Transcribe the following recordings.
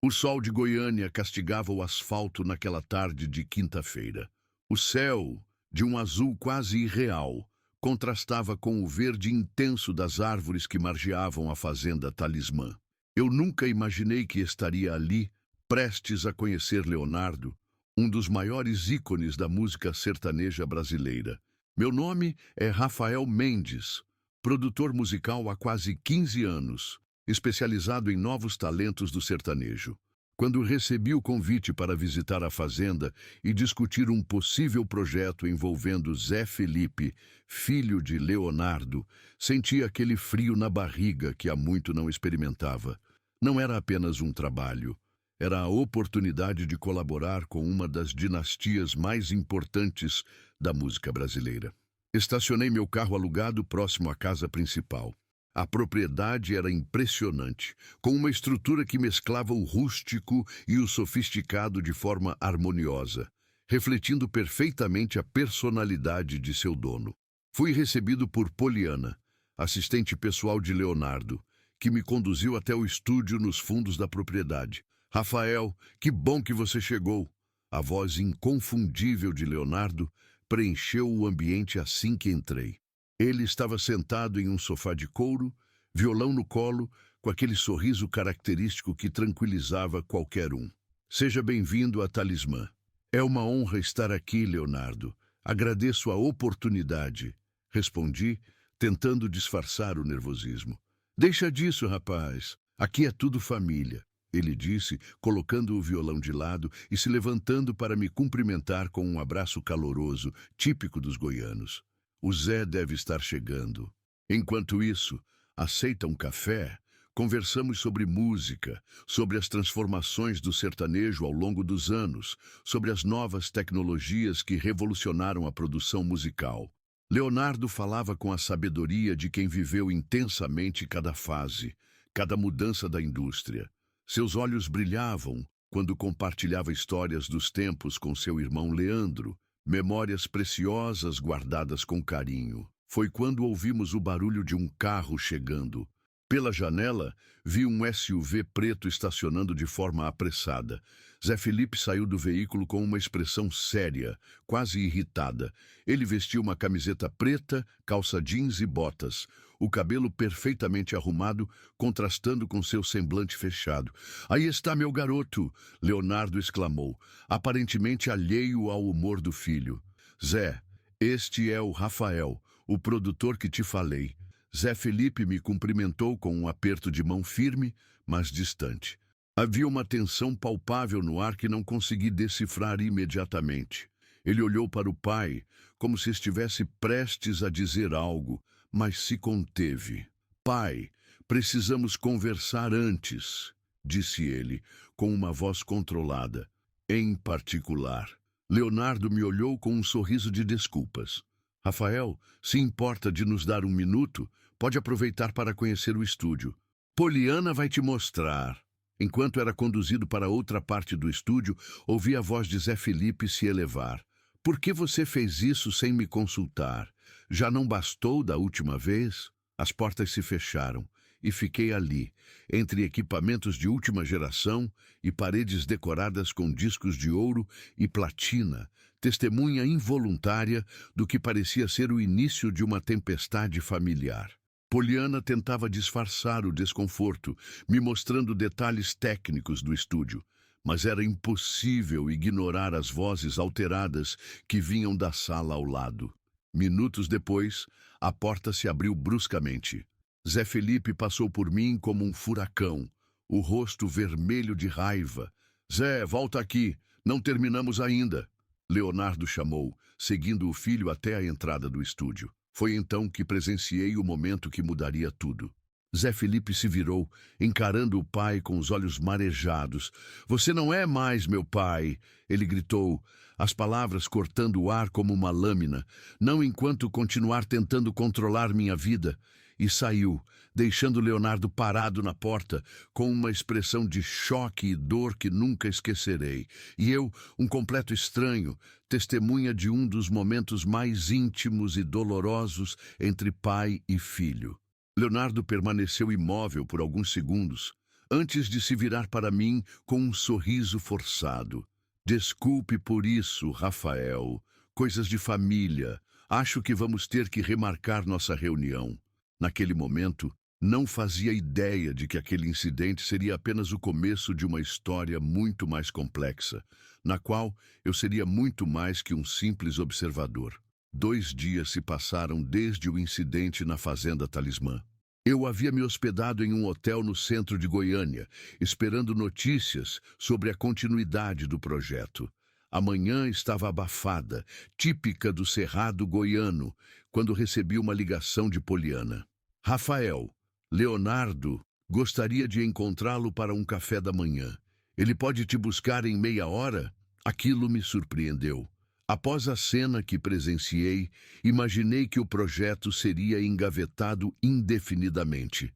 O sol de Goiânia castigava o asfalto naquela tarde de quinta-feira. O céu, de um azul quase irreal, contrastava com o verde intenso das árvores que margeavam a fazenda Talismã. Eu nunca imaginei que estaria ali, prestes a conhecer Leonardo, um dos maiores ícones da música sertaneja brasileira. Meu nome é Rafael Mendes, produtor musical há quase 15 anos, especializado em novos talentos do sertanejo. Quando recebi o convite para visitar a fazenda e discutir um possível projeto envolvendo Zé Felipe, filho de Leonardo, senti aquele frio na barriga que há muito não experimentava. Não era apenas um trabalho, era a oportunidade de colaborar com uma das dinastias mais importantes da música brasileira. Estacionei meu carro alugado próximo à casa principal. A propriedade era impressionante, com uma estrutura que mesclava o rústico e o sofisticado de forma harmoniosa, refletindo perfeitamente a personalidade de seu dono. Fui recebido por Poliana, assistente pessoal de Leonardo, que me conduziu até o estúdio nos fundos da propriedade. Rafael, que bom que você chegou! A voz inconfundível de Leonardo preencheu o ambiente assim que entrei. Ele estava sentado em um sofá de couro, violão no colo, com aquele sorriso característico que tranquilizava qualquer um. Seja bem-vindo a Talismã. É uma honra estar aqui, Leonardo. Agradeço a oportunidade, respondi, tentando disfarçar o nervosismo. Deixa disso, rapaz. Aqui é tudo família, ele disse, colocando o violão de lado e se levantando para me cumprimentar com um abraço caloroso, típico dos goianos. O Zé deve estar chegando. Enquanto isso, aceita um café? Conversamos sobre música, sobre as transformações do sertanejo ao longo dos anos, sobre as novas tecnologias que revolucionaram a produção musical. Leonardo falava com a sabedoria de quem viveu intensamente cada fase, cada mudança da indústria. Seus olhos brilhavam quando compartilhava histórias dos tempos com seu irmão Leandro, memórias preciosas guardadas com carinho. Foi quando ouvimos o barulho de um carro chegando. Pela janela, vi um SUV preto estacionando de forma apressada. Zé Felipe saiu do veículo com uma expressão séria, quase irritada. Ele vestia uma camiseta preta, calça jeans e botas, o cabelo perfeitamente arrumado, contrastando com seu semblante fechado. "Aí está meu garoto!" Leonardo exclamou, aparentemente alheio ao humor do filho. "Zé, este é o Rafael, o produtor que te falei." Zé Felipe me cumprimentou com um aperto de mão firme, mas distante. Havia uma tensão palpável no ar que não consegui decifrar imediatamente. Ele olhou para o pai, como se estivesse prestes a dizer algo, mas se conteve. "Pai, precisamos conversar antes", disse ele, com uma voz controlada. "Em particular." Leonardo me olhou com um sorriso de desculpas. "Rafael, se importa de nos dar um minuto, pode aproveitar para conhecer o estúdio. Poliana vai te mostrar." Enquanto era conduzido para outra parte do estúdio, ouvi a voz de Zé Felipe se elevar. "Por que você fez isso sem me consultar? Já não bastou da última vez?" As portas se fecharam e fiquei ali, entre equipamentos de última geração e paredes decoradas com discos de ouro e platina, testemunha involuntária do que parecia ser o início de uma tempestade familiar. Poliana tentava disfarçar o desconforto, me mostrando detalhes técnicos do estúdio, mas era impossível ignorar as vozes alteradas que vinham da sala ao lado. Minutos depois, a porta se abriu bruscamente. Zé Felipe passou por mim como um furacão, o rosto vermelho de raiva. "Zé, volta aqui, não terminamos ainda." Leonardo chamou, seguindo o filho até a entrada do estúdio. Foi então que presenciei o momento que mudaria tudo. Zé Felipe se virou, encarando o pai com os olhos marejados. "Você não é mais meu pai!" ele gritou, as palavras cortando o ar como uma lâmina. "Não enquanto continuar tentando controlar minha vida." E saiu, deixando Leonardo parado na porta, com uma expressão de choque e dor que nunca esquecerei. E eu, um completo estranho, testemunha de um dos momentos mais íntimos e dolorosos entre pai e filho. Leonardo permaneceu imóvel por alguns segundos, antes de se virar para mim com um sorriso forçado. Desculpe por isso, Rafael. Coisas de família. Acho que vamos ter que remarcar nossa reunião. Naquele momento, não fazia ideia de que aquele incidente seria apenas o começo de uma história muito mais complexa, na qual eu seria muito mais que um simples observador. 2 dias se passaram desde o incidente na Fazenda Talismã. Eu havia me hospedado em um hotel no centro de Goiânia, esperando notícias sobre a continuidade do projeto. A manhã estava abafada, típica do Cerrado goiano, quando recebi uma ligação de Poliana. Rafael, Leonardo gostaria de encontrá-lo para um café da manhã. Ele pode te buscar em meia hora? Aquilo me surpreendeu. Após a cena que presenciei, imaginei que o projeto seria engavetado indefinidamente.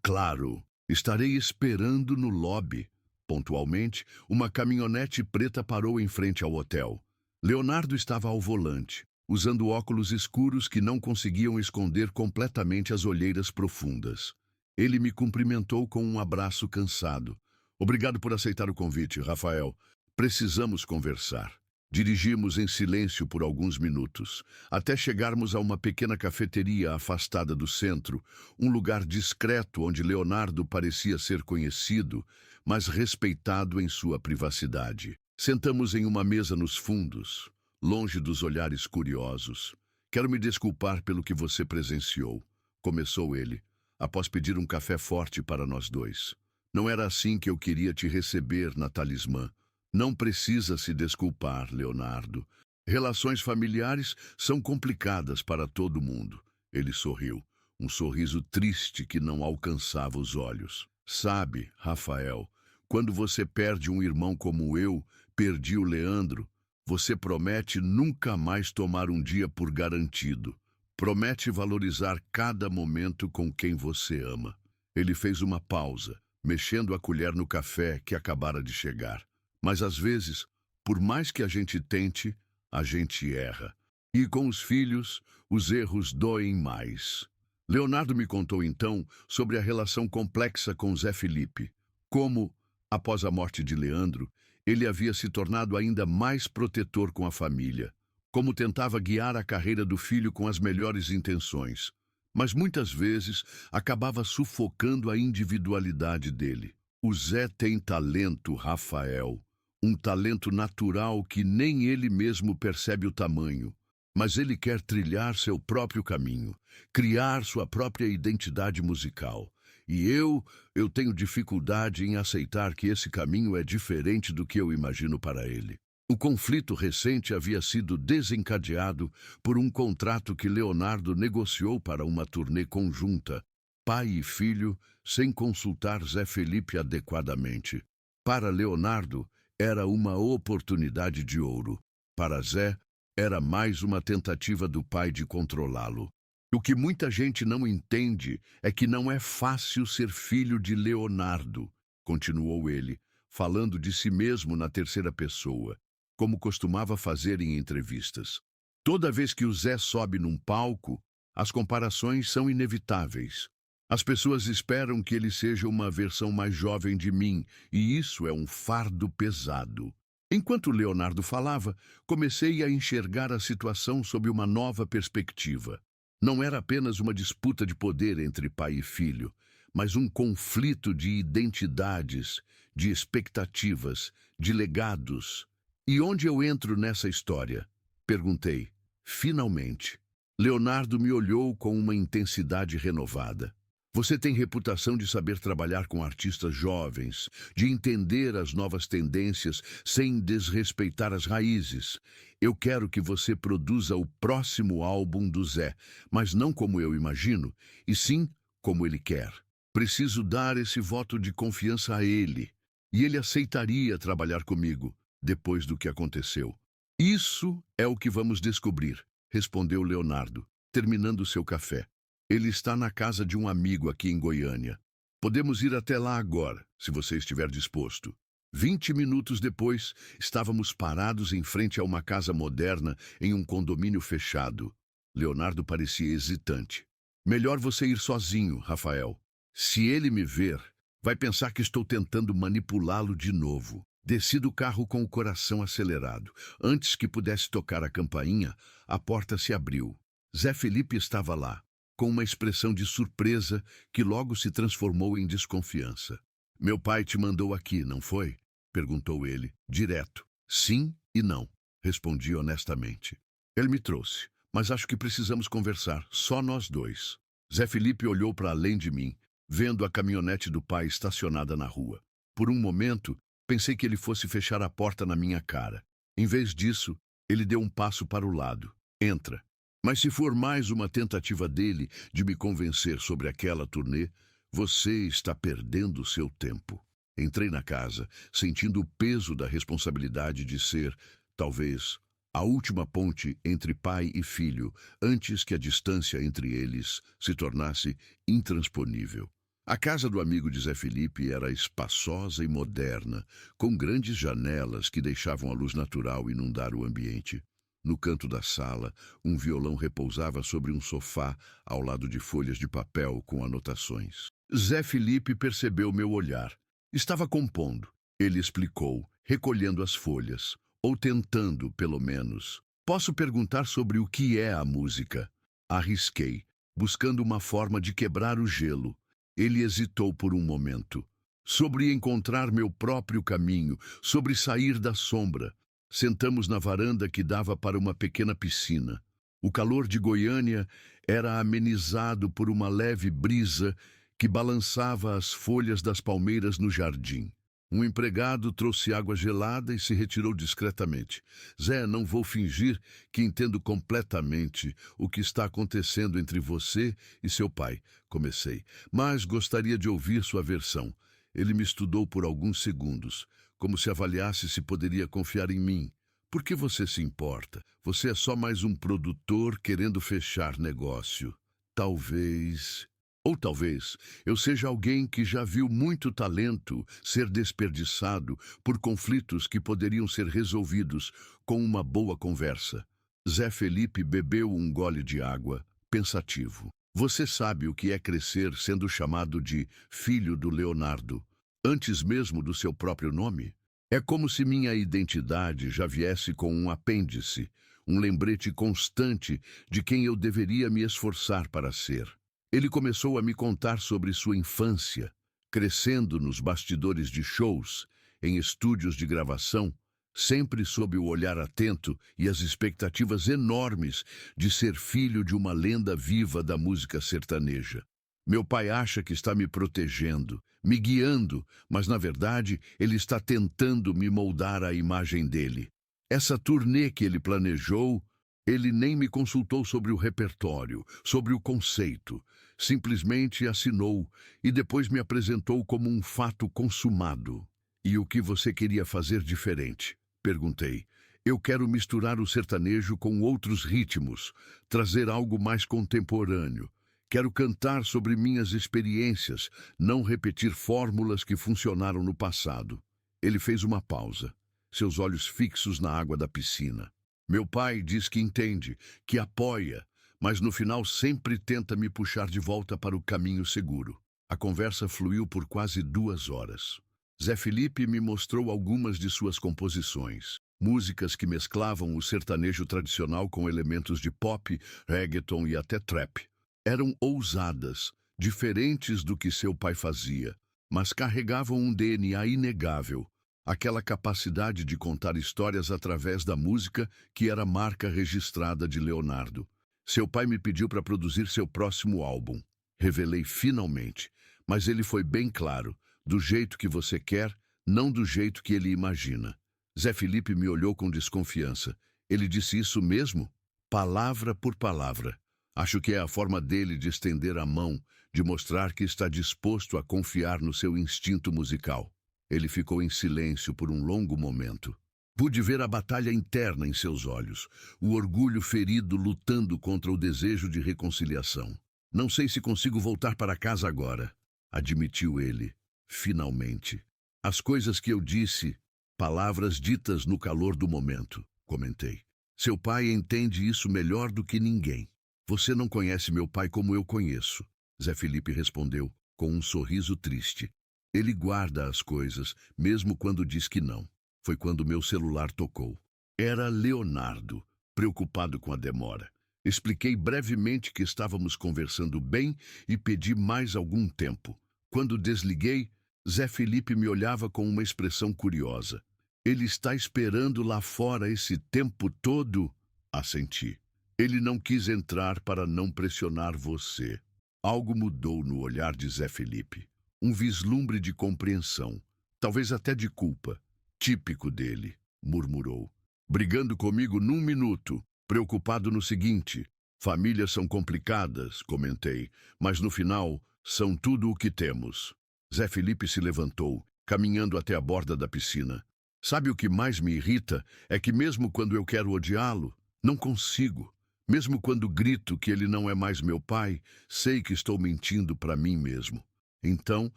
Claro, estarei esperando no lobby. Pontualmente, uma caminhonete preta parou em frente ao hotel. Leonardo estava ao volante, usando óculos escuros que não conseguiam esconder completamente as olheiras profundas. Ele me cumprimentou com um abraço cansado. Obrigado por aceitar o convite, Rafael. Precisamos conversar. Dirigimos em silêncio por alguns minutos, até chegarmos a uma pequena cafeteria afastada do centro, um lugar discreto onde Leonardo parecia ser conhecido, mas respeitado em sua privacidade. Sentamos em uma mesa nos fundos, longe dos olhares curiosos. Quero me desculpar pelo que você presenciou, começou ele, após pedir um café forte para nós dois. Não era assim que eu queria te receber na Talismã. Não precisa se desculpar, Leonardo. Relações familiares são complicadas para todo mundo. Ele sorriu, um sorriso triste que não alcançava os olhos. Sabe, Rafael, quando você perde um irmão como eu, perdi o Leandro, você promete nunca mais tomar um dia por garantido. Promete valorizar cada momento com quem você ama. Ele fez uma pausa, mexendo a colher no café que acabara de chegar. Mas às vezes, por mais que a gente tente, a gente erra. E com os filhos, os erros doem mais. Leonardo me contou então sobre a relação complexa com Zé Felipe. Como, após a morte de Leandro, ele havia se tornado ainda mais protetor com a família. Como tentava guiar a carreira do filho com as melhores intenções. Mas muitas vezes acabava sufocando a individualidade dele. O Zé tem talento, Rafael. Um talento natural que nem ele mesmo percebe o tamanho. Mas ele quer trilhar seu próprio caminho, criar sua própria identidade musical. E eu tenho dificuldade em aceitar que esse caminho é diferente do que eu imagino para ele. O conflito recente havia sido desencadeado por um contrato que Leonardo negociou para uma turnê conjunta, pai e filho, sem consultar Zé Felipe adequadamente. Para Leonardo, era uma oportunidade de ouro. Para Zé, era mais uma tentativa do pai de controlá-lo. O que muita gente não entende é que não é fácil ser filho de Leonardo, continuou ele, falando de si mesmo na terceira pessoa, como costumava fazer em entrevistas. Toda vez que o Zé sobe num palco, as comparações são inevitáveis. As pessoas esperam que ele seja uma versão mais jovem de mim, e isso é um fardo pesado. Enquanto Leonardo falava, comecei a enxergar a situação sob uma nova perspectiva. Não era apenas uma disputa de poder entre pai e filho, mas um conflito de identidades, de expectativas, de legados. E onde eu entro nessa história? Perguntei. Finalmente. Leonardo me olhou com uma intensidade renovada. Você tem reputação de saber trabalhar com artistas jovens, de entender as novas tendências sem desrespeitar as raízes. Eu quero que você produza o próximo álbum do Zé, mas não como eu imagino, e sim como ele quer. Preciso dar esse voto de confiança a ele, e ele aceitaria trabalhar comigo, depois do que aconteceu. Isso é o que vamos descobrir, respondeu Leonardo, terminando seu café. Ele está na casa de um amigo aqui em Goiânia. Podemos ir até lá agora, se você estiver disposto. 20 minutos depois, estávamos parados em frente a uma casa moderna em um condomínio fechado. Leonardo parecia hesitante. Melhor você ir sozinho, Rafael. Se ele me ver, Vai pensar que estou tentando manipulá-lo de novo. Desci do carro com o coração acelerado. Antes que pudesse tocar a campainha, a porta se abriu. Zé Felipe estava lá, com uma expressão de surpresa que logo se transformou em desconfiança. Meu pai te mandou aqui, não foi? Perguntou ele, direto. Sim e não, respondi honestamente. Ele me trouxe, mas acho que precisamos conversar, só nós dois. Zé Felipe olhou para além de mim, vendo a caminhonete do pai estacionada na rua. Por um momento, pensei que ele fosse fechar a porta na minha cara. Em vez disso, ele deu um passo para o lado. Entra. Mas se for mais uma tentativa dele de me convencer sobre aquela turnê, você está perdendo o seu tempo. Entrei na casa, sentindo o peso da responsabilidade de ser, talvez, a última ponte entre pai e filho, antes que a distância entre eles se tornasse intransponível. A casa do amigo de Zé Felipe era espaçosa e moderna, com grandes janelas que deixavam a luz natural inundar o ambiente. No canto da sala, um violão repousava sobre um sofá ao lado de folhas de papel com anotações. Zé Felipe percebeu meu olhar. Estava compondo. Ele explicou, recolhendo as folhas, ou tentando, pelo menos. Posso perguntar sobre o que é a música? Arrisquei, buscando uma forma de quebrar o gelo. Ele hesitou por um momento. Sobre encontrar meu próprio caminho, sobre sair da sombra. Sentamos na varanda que dava para uma pequena piscina. O calor de Goiânia era amenizado por uma leve brisa que balançava as folhas das palmeiras no jardim. Um empregado trouxe água gelada e se retirou discretamente. Zé, não vou fingir que entendo completamente o que está acontecendo entre você e seu pai, comecei, mas gostaria de ouvir sua versão. Ele me estudou por alguns segundos, como se avaliasse se poderia confiar em mim. Por que você se importa? Você é só mais um produtor querendo fechar negócio. Talvez... Ou talvez eu seja alguém que já viu muito talento ser desperdiçado por conflitos que poderiam ser resolvidos com uma boa conversa. Zé Felipe bebeu um gole de água, pensativo. Você sabe o que é crescer sendo chamado de filho do Leonardo, antes mesmo do seu próprio nome? É como se minha identidade já viesse com um apêndice, um lembrete constante de quem eu deveria me esforçar para ser. Ele começou a me contar sobre sua infância, crescendo nos bastidores de shows, em estúdios de gravação, sempre sob o olhar atento e as expectativas enormes de ser filho de uma lenda viva da música sertaneja. Meu pai acha que está me protegendo, me guiando, mas na verdade ele está tentando me moldar à imagem dele. Essa turnê que ele planejou, ele nem me consultou sobre o repertório, sobre o conceito. Simplesmente assinou e depois me apresentou como um fato consumado. E o que você queria fazer diferente? Perguntei. Eu quero misturar o sertanejo com outros ritmos, trazer algo mais contemporâneo. Quero cantar sobre minhas experiências, não repetir fórmulas que funcionaram no passado. Ele fez uma pausa, seus olhos fixos na água da piscina. Meu pai diz que entende, que apoia, mas no final sempre tenta me puxar de volta para o caminho seguro. A conversa fluiu por quase 2 horas. Zé Felipe me mostrou algumas de suas composições, músicas que mesclavam o sertanejo tradicional com elementos de pop, reggaeton e até trap. Eram ousadas, diferentes do que seu pai fazia, mas carregavam um DNA inegável, aquela capacidade de contar histórias através da música que era a marca registrada de Leonardo. Seu pai me pediu para produzir seu próximo álbum. Revelei finalmente, mas ele foi bem claro, do jeito que você quer, não do jeito que ele imagina. Zé Felipe me olhou com desconfiança. Ele disse isso mesmo? Palavra por palavra. Acho que é a forma dele de estender a mão, de mostrar que está disposto a confiar no seu instinto musical. Ele ficou em silêncio por um longo momento. Pude ver a batalha interna em seus olhos, o orgulho ferido lutando contra o desejo de reconciliação. Não sei se consigo voltar para casa agora, admitiu ele, finalmente. As coisas que eu disse, palavras ditas no calor do momento, comentei. Seu pai entende isso melhor do que ninguém. Você não conhece meu pai como eu conheço, Zé Felipe respondeu, com um sorriso triste. Ele guarda as coisas, mesmo quando diz que não. Foi quando meu celular tocou. Era Leonardo, preocupado com a demora. Expliquei brevemente que estávamos conversando bem e pedi mais algum tempo. Quando desliguei, Zé Felipe me olhava com uma expressão curiosa. Ele está esperando lá fora esse tempo todo? Assenti. Ele não quis entrar para não pressionar você. Algo mudou no olhar de Zé Felipe. Um vislumbre de compreensão, talvez até de culpa. Típico dele, murmurou. Brigando comigo num minuto, preocupado no seguinte. Famílias são complicadas, comentei, mas no final são tudo o que temos. Zé Felipe se levantou, caminhando até a borda da piscina. Sabe o que mais me irrita? É que mesmo quando eu quero odiá-lo, não consigo. Mesmo quando grito que ele não é mais meu pai, sei que estou mentindo para mim mesmo. Então,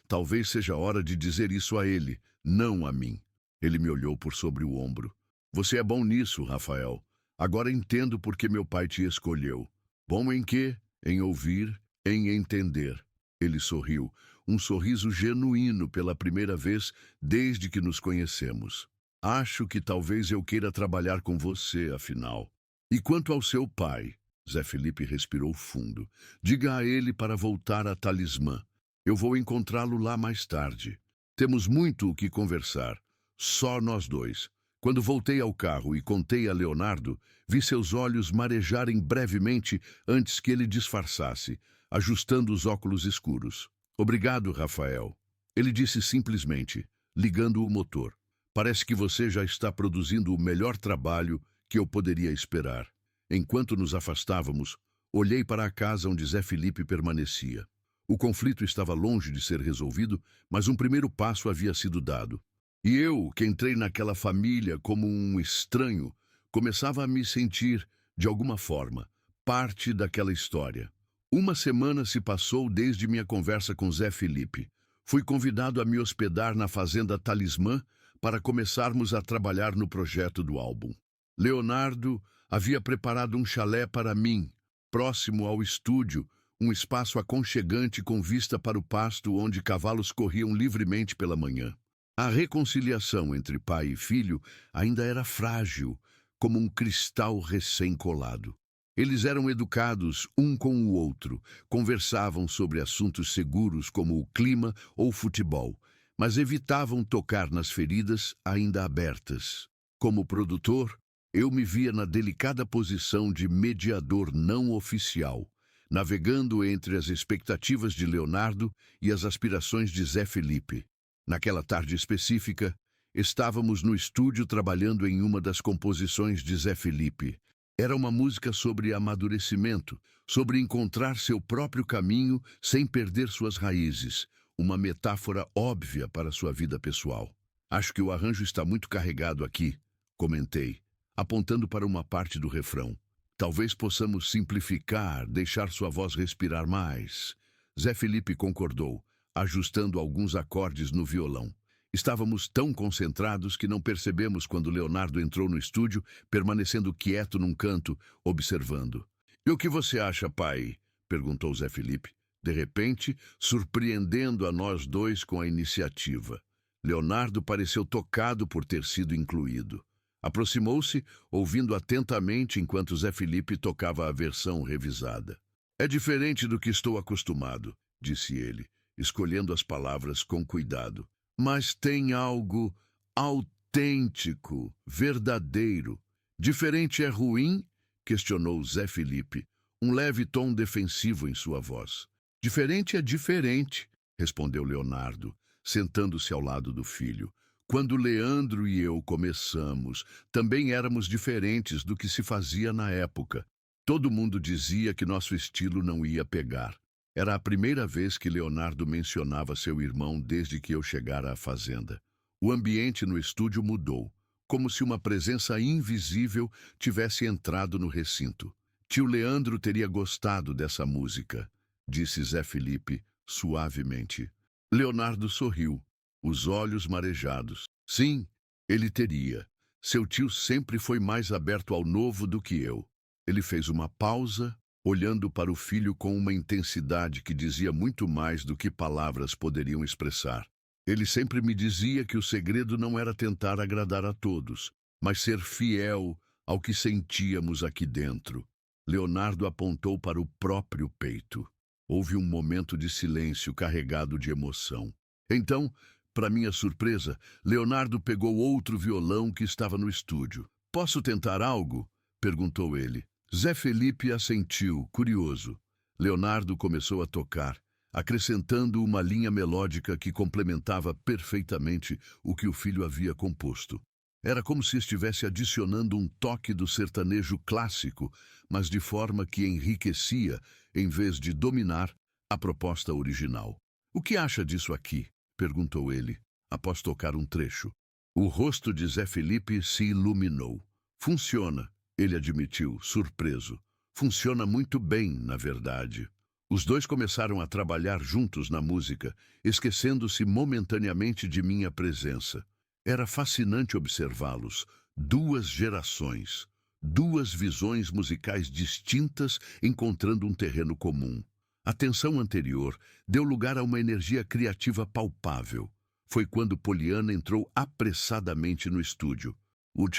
talvez seja hora de dizer isso a ele, não a mim. Ele me olhou por sobre o ombro. Você é bom nisso, Rafael. Agora entendo por que meu pai te escolheu. Bom em quê? Em ouvir, em entender. Ele sorriu, um sorriso genuíno pela primeira vez desde que nos conhecemos. Acho que talvez eu queira trabalhar com você, afinal. E quanto ao seu pai? Zé Felipe respirou fundo. Diga a ele para voltar a Talismã. Eu vou encontrá-lo lá mais tarde. Temos muito o que conversar. Só nós dois. Quando voltei ao carro e contei a Leonardo, vi seus olhos marejarem brevemente antes que ele disfarçasse, ajustando os óculos escuros. Obrigado, Rafael. Ele disse simplesmente, ligando o motor. Parece que você já está produzindo o melhor trabalho que eu poderia esperar. Enquanto nos afastávamos, olhei para a casa onde Zé Felipe permanecia. O conflito estava longe de ser resolvido, mas um primeiro passo havia sido dado. E eu, que entrei naquela família como um estranho, começava a me sentir, de alguma forma, parte daquela história. Uma semana se passou desde minha conversa com Zé Felipe. Fui convidado a me hospedar na fazenda Talismã para começarmos a trabalhar no projeto do álbum. Leonardo havia preparado um chalé para mim, próximo ao estúdio, um espaço aconchegante com vista para o pasto onde cavalos corriam livremente pela manhã. A reconciliação entre pai e filho ainda era frágil, como um cristal recém-colado. Eles eram educados um com o outro, conversavam sobre assuntos seguros como o clima ou futebol, mas evitavam tocar nas feridas ainda abertas. Como produtor, eu me via na delicada posição de mediador não oficial, navegando entre as expectativas de Leonardo e as aspirações de Zé Felipe. Naquela tarde específica, estávamos no estúdio trabalhando em uma das composições de Zé Felipe. Era uma música sobre amadurecimento, sobre encontrar seu próprio caminho sem perder suas raízes, uma metáfora óbvia para sua vida pessoal. Acho que o arranjo está muito carregado aqui, comentei, apontando para uma parte do refrão. Talvez possamos simplificar, deixar sua voz respirar mais. Zé Felipe concordou, ajustando alguns acordes no violão. Estávamos tão concentrados que não percebemos quando Leonardo entrou no estúdio, permanecendo quieto num canto, observando. E o que você acha, pai? Perguntou Zé Felipe, de repente, surpreendendo a nós dois com a iniciativa. Leonardo pareceu tocado por ter sido incluído. Aproximou-se, ouvindo atentamente enquanto Zé Felipe tocava a versão revisada. É diferente do que estou acostumado, disse ele, escolhendo as palavras com cuidado. Mas tem algo autêntico, verdadeiro. Diferente é ruim? Questionou Zé Felipe, um leve tom defensivo em sua voz. Diferente é diferente, respondeu Leonardo, sentando-se ao lado do filho. Quando Leandro e eu começamos, também éramos diferentes do que se fazia na época. Todo mundo dizia que nosso estilo não ia pegar. Era a primeira vez que Leonardo mencionava seu irmão desde que eu chegara à fazenda. O ambiente no estúdio mudou, como se uma presença invisível tivesse entrado no recinto. Tio Leandro teria gostado dessa música, disse Zé Felipe suavemente. Leonardo sorriu, os olhos marejados. Sim, ele teria. Seu tio sempre foi mais aberto ao novo do que eu. Ele fez uma pausa, olhando para o filho com uma intensidade que dizia muito mais do que palavras poderiam expressar. Ele sempre me dizia que o segredo não era tentar agradar a todos, mas ser fiel ao que sentíamos aqui dentro. Leonardo apontou para o próprio peito. Houve um momento de silêncio carregado de emoção. Então, para minha surpresa, Leonardo pegou outro violão que estava no estúdio. "Posso tentar algo?" perguntou ele. Zé Felipe assentiu, curioso. Leonardo começou a tocar, acrescentando uma linha melódica que complementava perfeitamente o que o filho havia composto. Era como se estivesse adicionando um toque do sertanejo clássico, mas de forma que enriquecia, em vez de dominar, a proposta original. "O que acha disso aqui?" perguntou ele, após tocar um trecho. O rosto de Zé Felipe se iluminou. "Funciona", ele admitiu, surpreso. "Funciona muito bem, na verdade." Os dois começaram a trabalhar juntos na música, esquecendo-se momentaneamente de minha presença. Era fascinante observá-los. Duas gerações, duas visões musicais distintas encontrando um terreno comum. A tensão anterior deu lugar a uma energia criativa palpável. Foi quando Poliana entrou apressadamente no estúdio.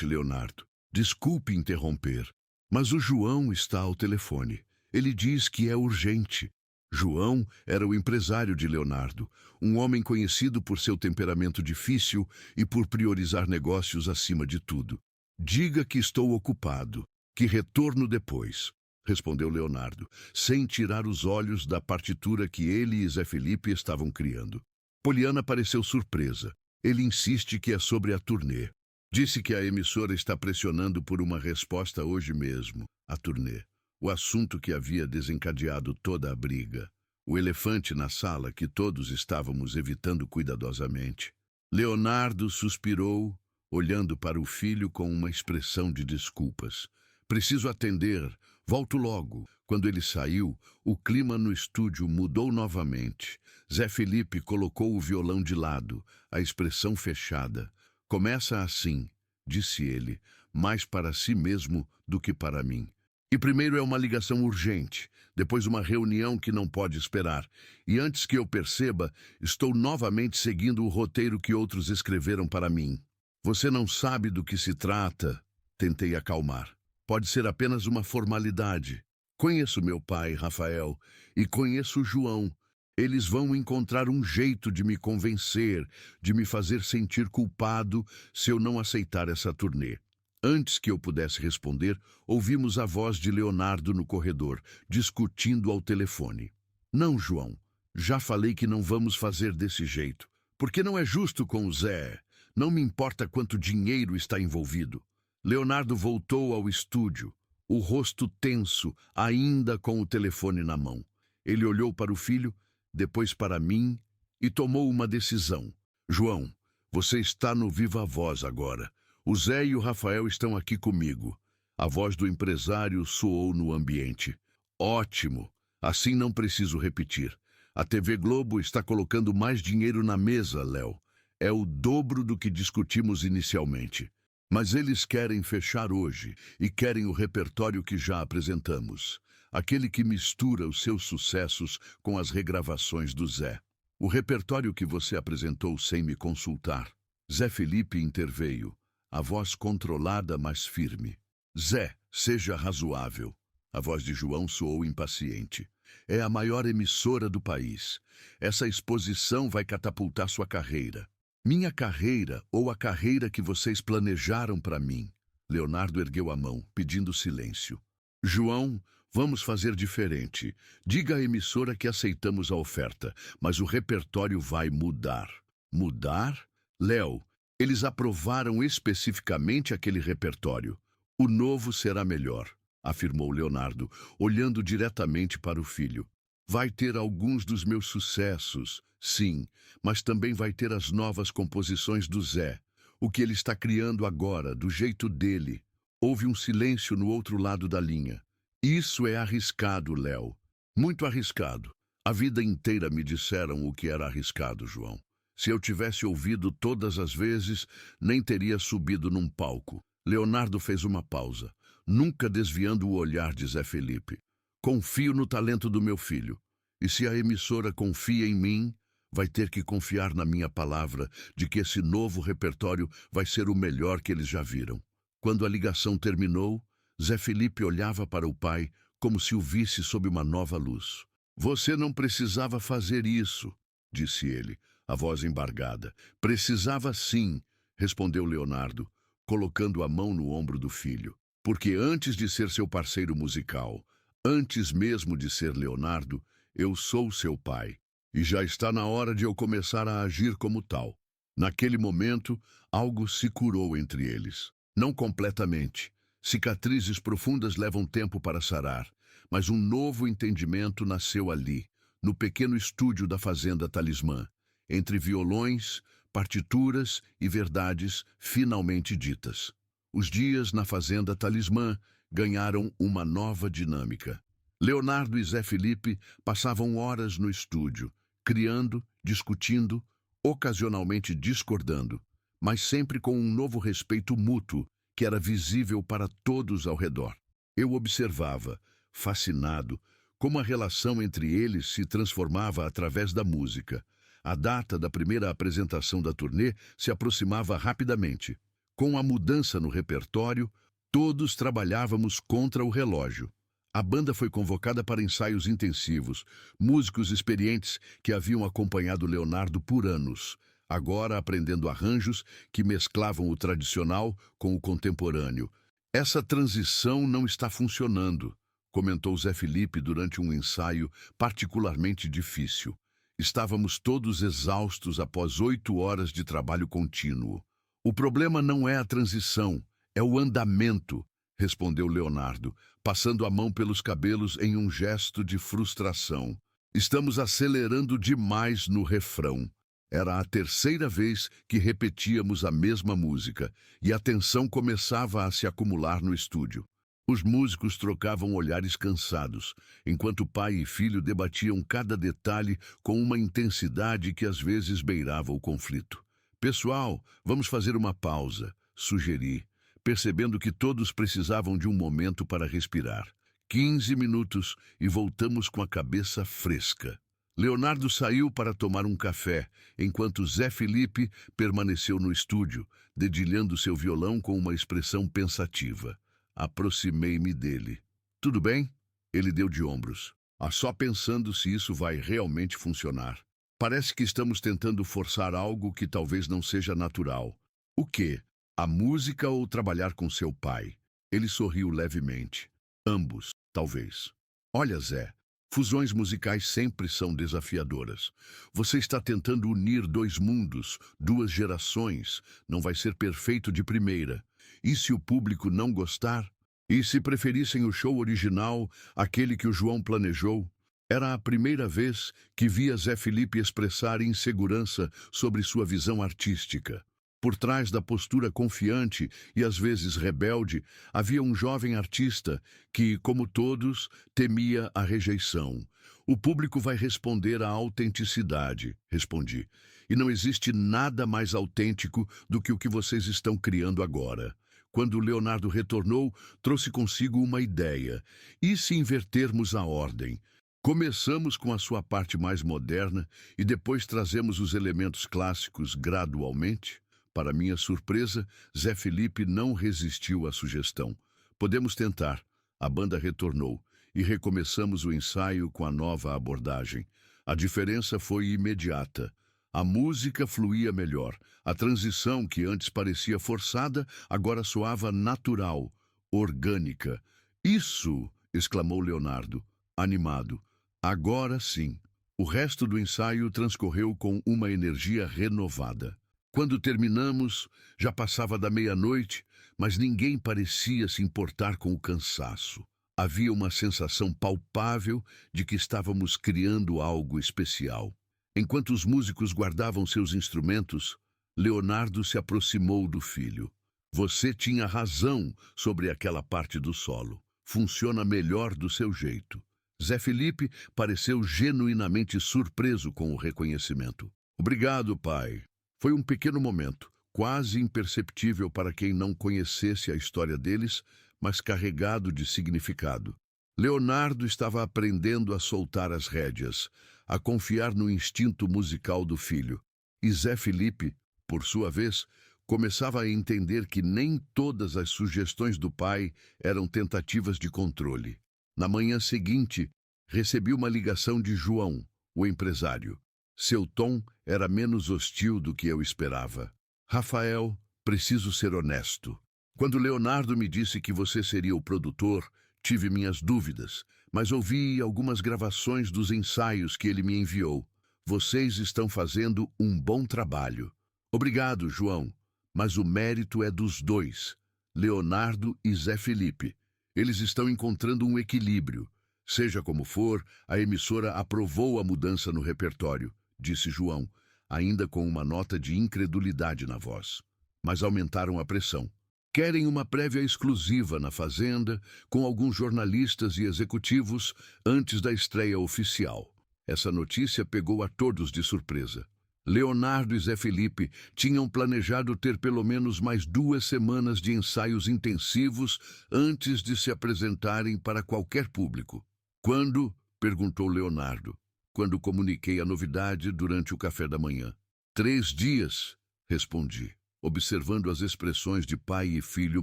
Leonardo, desculpe interromper, mas o João está ao telefone. Ele diz que é urgente." João era o empresário de Leonardo, um homem conhecido por seu temperamento difícil e por priorizar negócios acima de tudo. "Diga que estou ocupado, que retorno depois", respondeu Leonardo, sem tirar os olhos da partitura que ele e Zé Felipe estavam criando. Poliana pareceu surpresa. "Ele insiste que é sobre a turnê. Disse que a emissora está pressionando por uma resposta hoje mesmo." A turnê. O assunto que havia desencadeado toda a briga. O elefante na sala que todos estávamos evitando cuidadosamente. Leonardo suspirou, olhando para o filho com uma expressão de desculpas. "Preciso atender. Volto logo." Quando ele saiu, o clima no estúdio mudou novamente. Zé Felipe colocou o violão de lado, a expressão fechada. "Começa assim", disse ele, mais para si mesmo do que para mim. "E primeiro é uma ligação urgente, depois uma reunião que não pode esperar. E antes que eu perceba, estou novamente seguindo o roteiro que outros escreveram para mim." "Você não sabe do que se trata", tentei acalmar. "Pode ser apenas uma formalidade. Conheço meu pai, Rafael, e conheço o João. Eles vão encontrar um jeito de me convencer, de me fazer sentir culpado se eu não aceitar essa turnê." Antes que eu pudesse responder, ouvimos a voz de Leonardo no corredor, discutindo ao telefone. "Não, João, já falei que não vamos fazer desse jeito, porque não é justo com o Zé. Não me importa quanto dinheiro está envolvido." Leonardo voltou ao estúdio, o rosto tenso, ainda com o telefone na mão. Ele olhou para o filho, depois para mim, e tomou uma decisão. "João, você está no Viva Voz agora. O Zé e o Rafael estão aqui comigo." A voz do empresário soou no ambiente. "Ótimo. Assim não preciso repetir. A TV Globo está colocando mais dinheiro na mesa, Léo. É o dobro do que discutimos inicialmente. Mas eles querem fechar hoje e querem o repertório que já apresentamos. Aquele que mistura os seus sucessos com as regravações do Zé. O repertório que você apresentou sem me consultar." Zé Felipe interveio, a voz controlada, mas firme. "Zé, seja razoável." A voz de João soou impaciente. "É a maior emissora do país. Essa exposição vai catapultar sua carreira. Minha carreira ou a carreira que vocês planejaram para mim." Leonardo ergueu a mão, pedindo silêncio. "João, vamos fazer diferente. Diga à emissora que aceitamos a oferta, mas o repertório vai mudar." "Mudar? Léo, eles aprovaram especificamente aquele repertório. O novo será melhor", afirmou Leonardo, olhando diretamente para o filho. "Vai ter alguns dos meus sucessos, sim, mas também vai ter as novas composições do Zé. O que ele está criando agora, do jeito dele." Houve um silêncio no outro lado da linha. "Isso é arriscado, Léo. Muito arriscado. A vida inteira me disseram o que era arriscado, João. Se eu tivesse ouvido todas as vezes, nem teria subido num palco." Leonardo fez uma pausa, nunca desviando o olhar de Zé Felipe. "Confio no talento do meu filho. E se a emissora confia em mim, vai ter que confiar na minha palavra de que esse novo repertório vai ser o melhor que eles já viram. Quando a ligação terminou, Zé Felipe olhava para o pai como se o visse sob uma nova luz. Você não precisava fazer isso, disse ele, a voz embargada. Precisava sim, respondeu Leonardo, colocando a mão no ombro do filho. Porque antes de ser seu parceiro musical, antes mesmo de ser Leonardo, eu sou seu pai. E já está na hora de eu começar a agir como tal. Naquele momento, algo se curou entre eles. Não completamente. Cicatrizes profundas levam tempo para sarar, mas um novo entendimento nasceu ali, no pequeno estúdio da Fazenda Talismã, entre violões, partituras e verdades finalmente ditas. Os dias na Fazenda Talismã ganharam uma nova dinâmica. Leonardo e Zé Felipe passavam horas no estúdio, criando, discutindo, ocasionalmente discordando, mas sempre com um novo respeito mútuo que era visível para todos ao redor. Eu observava, fascinado, como a relação entre eles se transformava através da música. A data da primeira apresentação da turnê se aproximava rapidamente. Com a mudança no repertório, todos trabalhávamos contra o relógio. A banda foi convocada para ensaios intensivos, músicos experientes que haviam acompanhado Leonardo por anos, agora aprendendo arranjos que mesclavam o tradicional com o contemporâneo. Essa transição não está funcionando, comentou Zé Felipe durante um ensaio particularmente difícil. Estávamos todos exaustos após 8 horas de trabalho contínuo. O problema não é a transição, é o andamento, respondeu Leonardo, passando a mão pelos cabelos em um gesto de frustração. Estamos acelerando demais no refrão. Era a terceira vez que repetíamos a mesma música, e a tensão começava a se acumular no estúdio. Os músicos trocavam olhares cansados, enquanto pai e filho debatiam cada detalhe com uma intensidade que às vezes beirava o conflito. Pessoal, vamos fazer uma pausa, sugeri, percebendo que todos precisavam de um momento para respirar. 15 minutos e voltamos com a cabeça fresca. Leonardo saiu para tomar um café, enquanto Zé Felipe permaneceu no estúdio, dedilhando seu violão com uma expressão pensativa. Aproximei-me dele. Tudo bem? Ele deu de ombros. Só pensando se isso vai realmente funcionar. Parece que estamos tentando forçar algo que talvez não seja natural. O quê? A música ou trabalhar com seu pai? Ele sorriu levemente. Ambos, talvez. Olha, Zé, fusões musicais sempre são desafiadoras. Você está tentando unir 2 mundos, 2 gerações. Não vai ser perfeito de primeira. E se o público não gostar? E se preferissem o show original, aquele que o João planejou? Era a primeira vez que via Zé Felipe expressar insegurança sobre sua visão artística. Por trás da postura confiante e às vezes rebelde, havia um jovem artista que, como todos, temia a rejeição. O público vai responder à autenticidade, respondi. E não existe nada mais autêntico do que o que vocês estão criando agora. Quando Leonardo retornou, trouxe consigo uma ideia. E se invertermos a ordem? Começamos com a sua parte mais moderna e depois trazemos os elementos clássicos gradualmente? Para minha surpresa, Zé Felipe não resistiu à sugestão. Podemos tentar. A banda retornou e recomeçamos o ensaio com a nova abordagem. A diferença foi imediata. A música fluía melhor. A transição, que antes parecia forçada, agora soava natural, orgânica. Isso! Exclamou Leonardo, animado. Agora sim. O resto do ensaio transcorreu com uma energia renovada. Quando terminamos, já passava da meia-noite, mas ninguém parecia se importar com o cansaço. Havia uma sensação palpável de que estávamos criando algo especial. Enquanto os músicos guardavam seus instrumentos, Leonardo se aproximou do filho. Você tinha razão sobre aquela parte do solo. Funciona melhor do seu jeito. Zé Felipe pareceu genuinamente surpreso com o reconhecimento. Obrigado, pai. Foi um pequeno momento, quase imperceptível para quem não conhecesse a história deles, mas carregado de significado. Leonardo estava aprendendo a soltar as rédeas, a confiar no instinto musical do filho. E Zé Felipe, por sua vez, começava a entender que nem todas as sugestões do pai eram tentativas de controle. Na manhã seguinte, recebi uma ligação de João, o empresário. Seu tom era menos hostil do que eu esperava. Rafael, preciso ser honesto. Quando Leonardo me disse que você seria o produtor, tive minhas dúvidas, mas ouvi algumas gravações dos ensaios que ele me enviou. Vocês estão fazendo um bom trabalho. Obrigado, João, mas o mérito é dos dois, Leonardo e Zé Felipe. Eles estão encontrando um equilíbrio. Seja como for, a emissora aprovou a mudança no repertório, disse João, ainda com uma nota de incredulidade na voz. Mas aumentaram a pressão. Querem uma prévia exclusiva na Fazenda, com alguns jornalistas e executivos, antes da estreia oficial. Essa notícia pegou a todos de surpresa. Leonardo e Zé Felipe tinham planejado ter pelo menos mais 2 semanas de ensaios intensivos antes de se apresentarem para qualquer público. Quando? Perguntou Leonardo, quando comuniquei a novidade durante o café da manhã. 3 dias, respondi, observando as expressões de pai e filho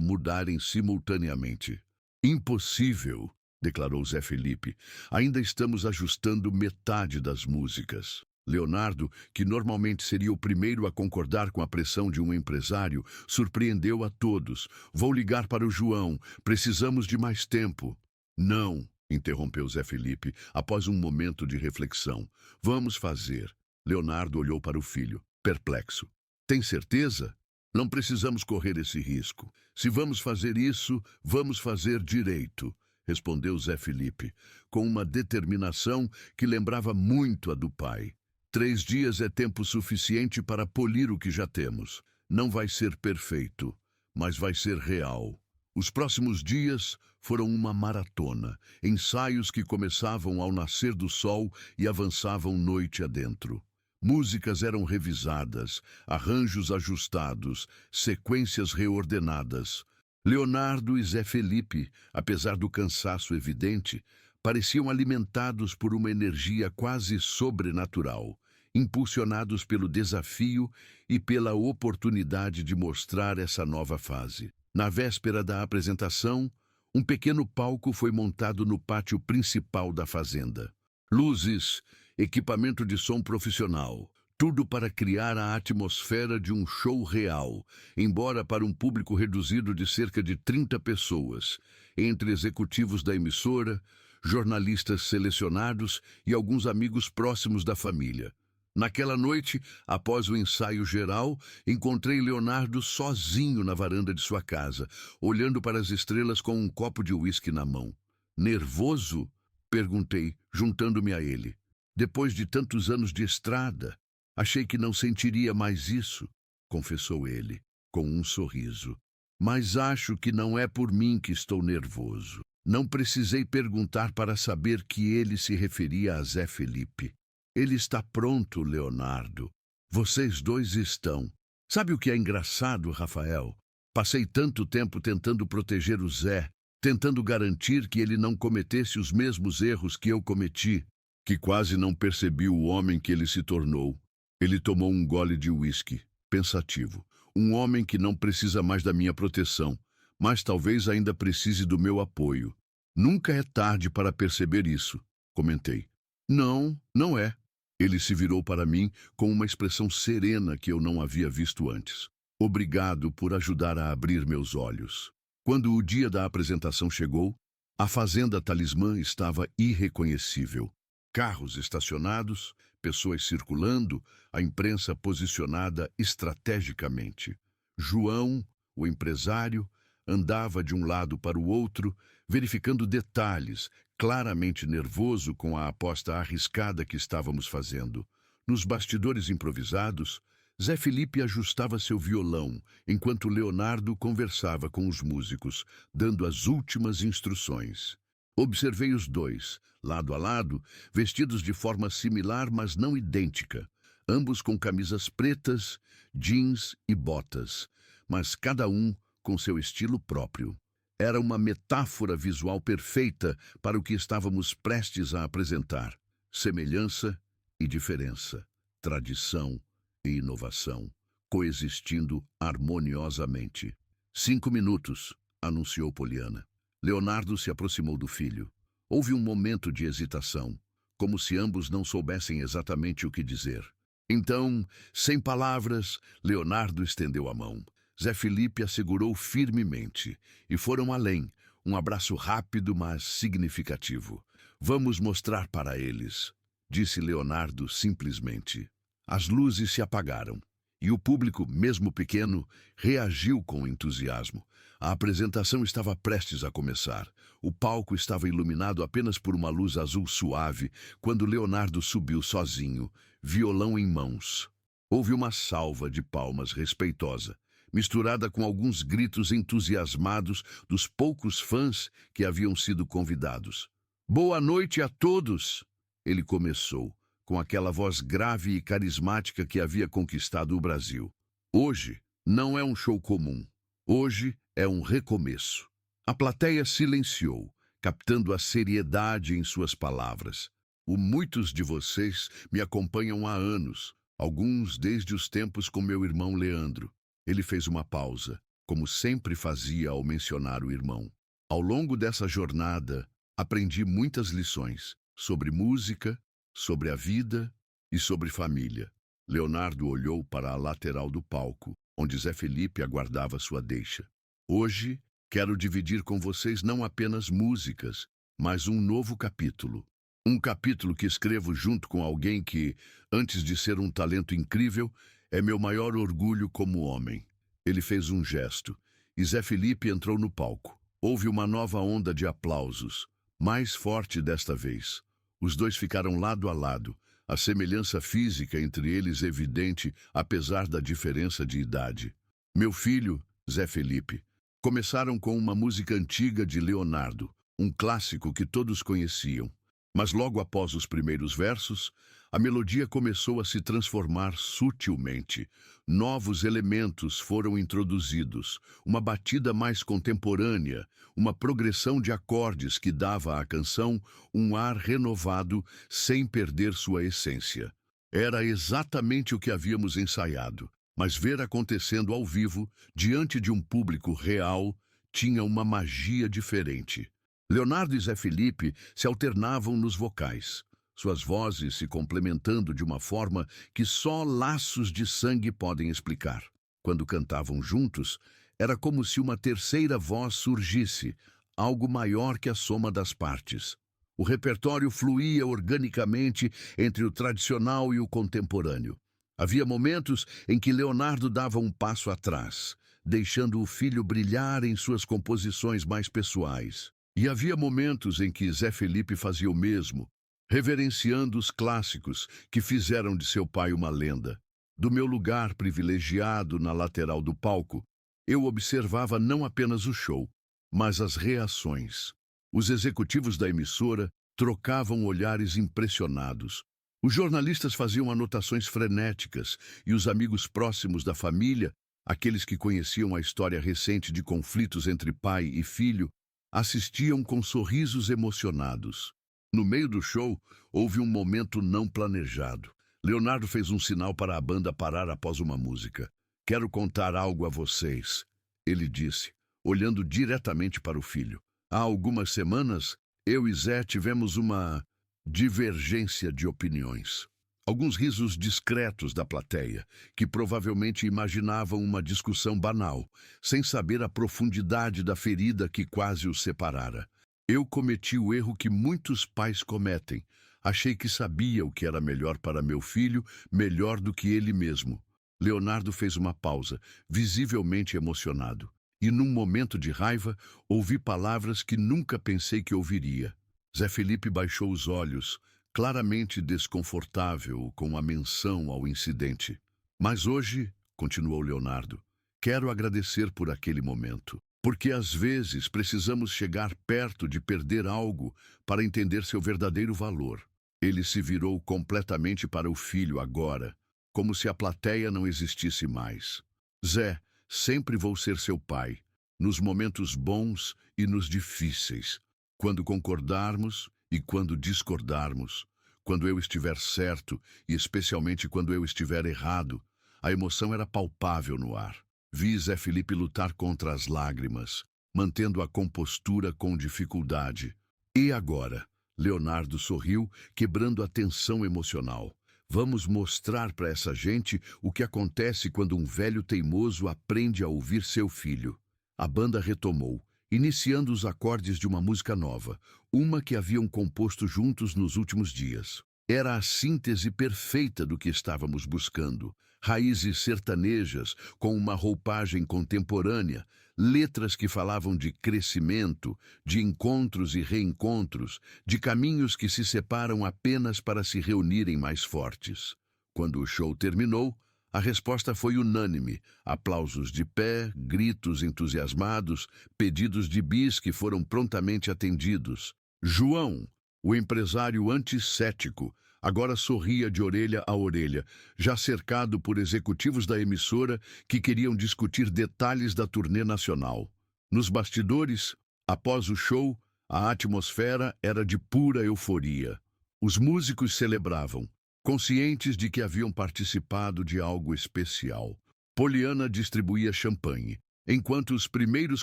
mudarem simultaneamente. Impossível, declarou Zé Felipe. Ainda estamos ajustando metade das músicas. Leonardo, que normalmente seria o primeiro a concordar com a pressão de um empresário, surpreendeu a todos. Vou ligar para o João. Precisamos de mais tempo. Não, interrompeu Zé Felipe, após um momento de reflexão. Vamos fazer. Leonardo olhou para o filho, perplexo. Tem certeza? Não precisamos correr esse risco. Se vamos fazer isso, vamos fazer direito, respondeu Zé Felipe, com uma determinação que lembrava muito a do pai. 3 dias é tempo suficiente para polir o que já temos. Não vai ser perfeito, mas vai ser real. Os próximos dias foram uma maratona, ensaios que começavam ao nascer do sol e avançavam noite adentro. Músicas eram revisadas, arranjos ajustados, sequências reordenadas. Leonardo e Zé Felipe, apesar do cansaço evidente, pareciam alimentados por uma energia quase sobrenatural, impulsionados pelo desafio e pela oportunidade de mostrar essa nova fase. Na véspera da apresentação, um pequeno palco foi montado no pátio principal da fazenda. Luzes, equipamento de som profissional, tudo para criar a atmosfera de um show real, embora para um público reduzido de cerca de 30 pessoas, entre executivos da emissora, jornalistas selecionados e alguns amigos próximos da família. Naquela noite, após o ensaio geral, encontrei Leonardo sozinho na varanda de sua casa, olhando para as estrelas com um copo de uísque na mão. Nervoso? Perguntei, juntando-me a ele. Depois de tantos anos de estrada, achei que não sentiria mais isso, confessou ele, com um sorriso. Mas acho que não é por mim que estou nervoso. Não precisei perguntar para saber que ele se referia a Zé Felipe. Ele está pronto, Leonardo. Vocês dois estão. Sabe o que é engraçado, Rafael? Passei tanto tempo tentando proteger o Zé, tentando garantir que ele não cometesse os mesmos erros que eu cometi, que quase não percebi o homem que ele se tornou. Ele tomou um gole de uísque, pensativo. Um homem que não precisa mais da minha proteção, mas talvez ainda precise do meu apoio. Nunca é tarde para perceber isso, comentei. Não, não é. Ele se virou para mim com uma expressão serena que eu não havia visto antes. Obrigado por ajudar a abrir meus olhos. Quando o dia da apresentação chegou, a Fazenda Talismã estava irreconhecível. Carros estacionados, pessoas circulando, a imprensa posicionada estrategicamente. João, o empresário, andava de um lado para o outro, verificando detalhes, claramente nervoso com a aposta arriscada que estávamos fazendo. Nos bastidores improvisados, Zé Felipe ajustava seu violão, enquanto Leonardo conversava com os músicos, dando as últimas instruções. Observei os dois, lado a lado, vestidos de forma similar, mas não idêntica, ambos com camisas pretas, jeans e botas, mas cada um com seu estilo próprio. Era uma metáfora visual perfeita para o que estávamos prestes a apresentar. Semelhança e diferença, tradição e inovação, coexistindo harmoniosamente. 5 minutos, anunciou Poliana. Leonardo se aproximou do filho. Houve um momento de hesitação, como se ambos não soubessem exatamente o que dizer. Então, sem palavras, Leonardo estendeu a mão. Zé Felipe a segurou firmemente e foram além, um abraço rápido, mas significativo. Vamos mostrar para eles, disse Leonardo simplesmente. As luzes se apagaram e o público, mesmo pequeno, reagiu com entusiasmo. A apresentação estava prestes a começar. O palco estava iluminado apenas por uma luz azul suave quando Leonardo subiu sozinho, violão em mãos. Houve uma salva de palmas respeitosa, misturada com alguns gritos entusiasmados dos poucos fãs que haviam sido convidados. Boa noite a todos! Ele começou, com aquela voz grave e carismática que havia conquistado o Brasil. Hoje não é um show comum. Hoje é um recomeço. A plateia silenciou, captando a seriedade em suas palavras. Muitos de vocês me acompanham há anos, alguns desde os tempos com meu irmão Leandro. Ele fez uma pausa, como sempre fazia ao mencionar o irmão. Ao longo dessa jornada, aprendi muitas lições sobre música, sobre a vida e sobre família. Leonardo olhou para a lateral do palco, onde Zé Felipe aguardava sua deixa. Hoje, quero dividir com vocês não apenas músicas, mas um novo capítulo. Um capítulo que escrevo junto com alguém que, antes de ser um talento incrível, é meu maior orgulho como homem. Ele fez um gesto, e Zé Felipe entrou no palco. Houve uma nova onda de aplausos, mais forte desta vez. Os dois ficaram lado a lado, a semelhança física entre eles evidente, apesar da diferença de idade. Meu filho, Zé Felipe, começaram com uma música antiga de Leonardo, um clássico que todos conheciam. Mas logo após os primeiros versos, a melodia começou a se transformar sutilmente. Novos elementos foram introduzidos, uma batida mais contemporânea, uma progressão de acordes que dava à canção um ar renovado sem perder sua essência. Era exatamente o que havíamos ensaiado, mas ver acontecendo ao vivo, diante de um público real, tinha uma magia diferente. Leonardo e Zé Felipe se alternavam nos vocais, suas vozes se complementando de uma forma que só laços de sangue podem explicar. Quando cantavam juntos, era como se uma terceira voz surgisse, algo maior que a soma das partes. O repertório fluía organicamente entre o tradicional e o contemporâneo. Havia momentos em que Leonardo dava um passo atrás, deixando o filho brilhar em suas composições mais pessoais. E havia momentos em que Zé Felipe fazia o mesmo, reverenciando os clássicos que fizeram de seu pai uma lenda. Do meu lugar privilegiado na lateral do palco, eu observava não apenas o show, mas as reações. Os executivos da emissora trocavam olhares impressionados. Os jornalistas faziam anotações frenéticas e os amigos próximos da família, aqueles que conheciam a história recente de conflitos entre pai e filho, assistiam com sorrisos emocionados. No meio do show, houve um momento não planejado. Leonardo fez um sinal para a banda parar após uma música. Quero contar algo a vocês, ele disse, olhando diretamente para o filho. Há algumas semanas, eu e Zé tivemos uma divergência de opiniões. Alguns risos discretos da plateia, que provavelmente imaginavam uma discussão banal, sem saber a profundidade da ferida que quase os separara. Eu cometi o erro que muitos pais cometem. Achei que sabia o que era melhor para meu filho, melhor do que ele mesmo. Leonardo fez uma pausa, visivelmente emocionado. E num momento de raiva, ouvi palavras que nunca pensei que ouviria. Zé Felipe baixou os olhos, claramente desconfortável com a menção ao incidente. Mas hoje, continuou Leonardo, quero agradecer por aquele momento, porque às vezes precisamos chegar perto de perder algo para entender seu verdadeiro valor. Ele se virou completamente para o filho agora, como se a plateia não existisse mais. Zé, sempre vou ser seu pai, nos momentos bons e nos difíceis, quando concordarmos e quando discordarmos, quando eu estiver certo e especialmente quando eu estiver errado. A emoção era palpável no ar. Vi Zé Felipe lutar contra as lágrimas, mantendo a compostura com dificuldade. E agora? Leonardo sorriu, quebrando a tensão emocional. Vamos mostrar para essa gente o que acontece quando um velho teimoso aprende a ouvir seu filho. A banda retomou, iniciando os acordes de uma música nova, uma que haviam composto juntos nos últimos dias. Era a síntese perfeita do que estávamos buscando. Raízes sertanejas, com uma roupagem contemporânea, letras que falavam de crescimento, de encontros e reencontros, de caminhos que se separam apenas para se reunirem mais fortes. Quando o show terminou, a resposta foi unânime. Aplausos de pé, gritos entusiasmados, pedidos de bis que foram prontamente atendidos. João, o empresário anticético, agora sorria de orelha a orelha, já cercado por executivos da emissora que queriam discutir detalhes da turnê nacional. Nos bastidores, após o show, a atmosfera era de pura euforia. Os músicos celebravam, conscientes de que haviam participado de algo especial. Poliana distribuía champanhe, enquanto os primeiros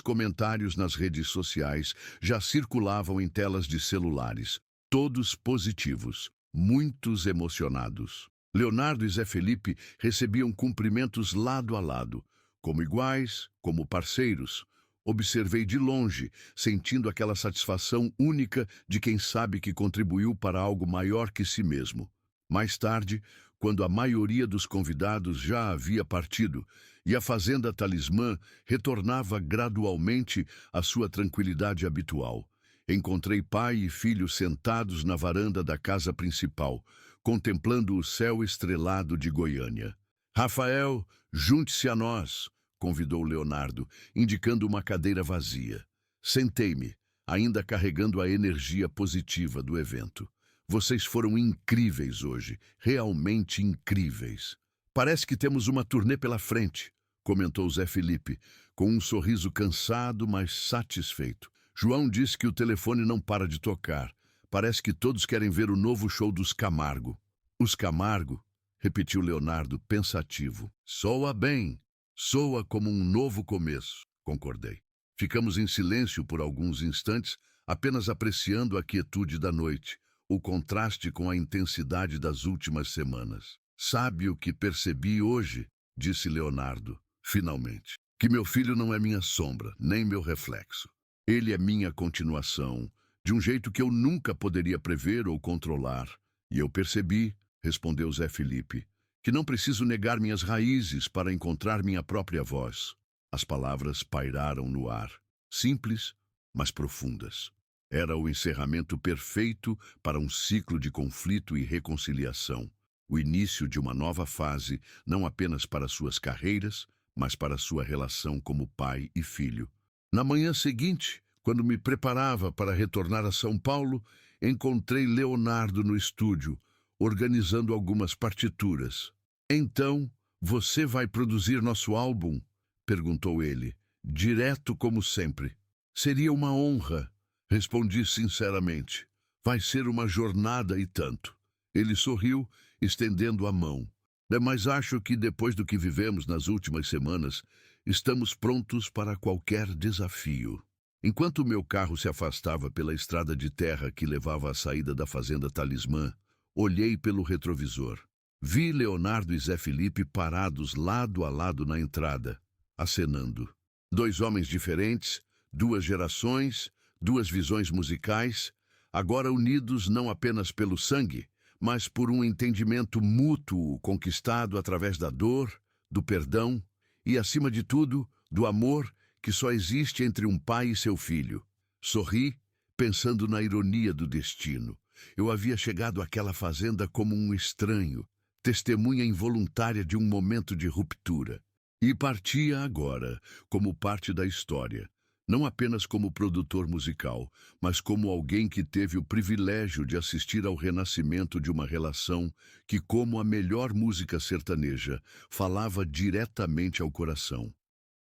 comentários nas redes sociais já circulavam em telas de celulares, todos positivos, muitos emocionados. Leonardo e Zé Felipe recebiam cumprimentos lado a lado, como iguais, como parceiros. Observei de longe, sentindo aquela satisfação única de quem sabe que contribuiu para algo maior que si mesmo. Mais tarde, quando a maioria dos convidados já havia partido e a Fazenda Talismã retornava gradualmente à sua tranquilidade habitual, encontrei pai e filho sentados na varanda da casa principal, contemplando o céu estrelado de Goiânia. Rafael, junte-se a nós, convidou Leonardo, indicando uma cadeira vazia. Sentei-me, ainda carregando a energia positiva do evento. Vocês foram incríveis hoje, realmente incríveis. Parece que temos uma turnê pela frente, comentou Zé Felipe, com um sorriso cansado, mas satisfeito. João disse que o telefone não para de tocar. Parece que todos querem ver o novo show dos Camargo. Os Camargo? Repetiu Leonardo, pensativo. Soa bem. Soa como um novo começo, concordei. Ficamos em silêncio por alguns instantes, apenas apreciando a quietude da noite, o contraste com a intensidade das últimas semanas. Sabe o que percebi hoje? Disse Leonardo, finalmente. Que meu filho não é minha sombra, nem meu reflexo. Ele é minha continuação, de um jeito que eu nunca poderia prever ou controlar. E eu percebi, respondeu Zé Felipe, que não preciso negar minhas raízes para encontrar minha própria voz. As palavras pairaram no ar, simples, mas profundas. Era o encerramento perfeito para um ciclo de conflito e reconciliação. O início de uma nova fase, não apenas para suas carreiras, mas para sua relação como pai e filho. Na manhã seguinte, quando me preparava para retornar a São Paulo, encontrei Leonardo no estúdio, organizando algumas partituras. Então, você vai produzir nosso álbum? Perguntou ele, direto como sempre. Seria uma honra, respondi sinceramente. Vai ser uma jornada e tanto. Ele sorriu, estendendo a mão. Mas acho que depois do que vivemos nas últimas semanas, estamos prontos para qualquer desafio. Enquanto o meu carro se afastava pela estrada de terra que levava à saída da Fazenda Talismã, olhei pelo retrovisor. Vi Leonardo e Zé Felipe parados lado a lado na entrada, acenando. Dois homens diferentes, duas gerações, duas visões musicais, agora unidos não apenas pelo sangue, mas por um entendimento mútuo conquistado através da dor, do perdão e, acima de tudo, do amor que só existe entre um pai e seu filho. Sorri, pensando na ironia do destino. Eu havia chegado àquela fazenda como um estranho, testemunha involuntária de um momento de ruptura. E partia agora, como parte da história, não apenas como produtor musical, mas como alguém que teve o privilégio de assistir ao renascimento de uma relação que, como a melhor música sertaneja, falava diretamente ao coração.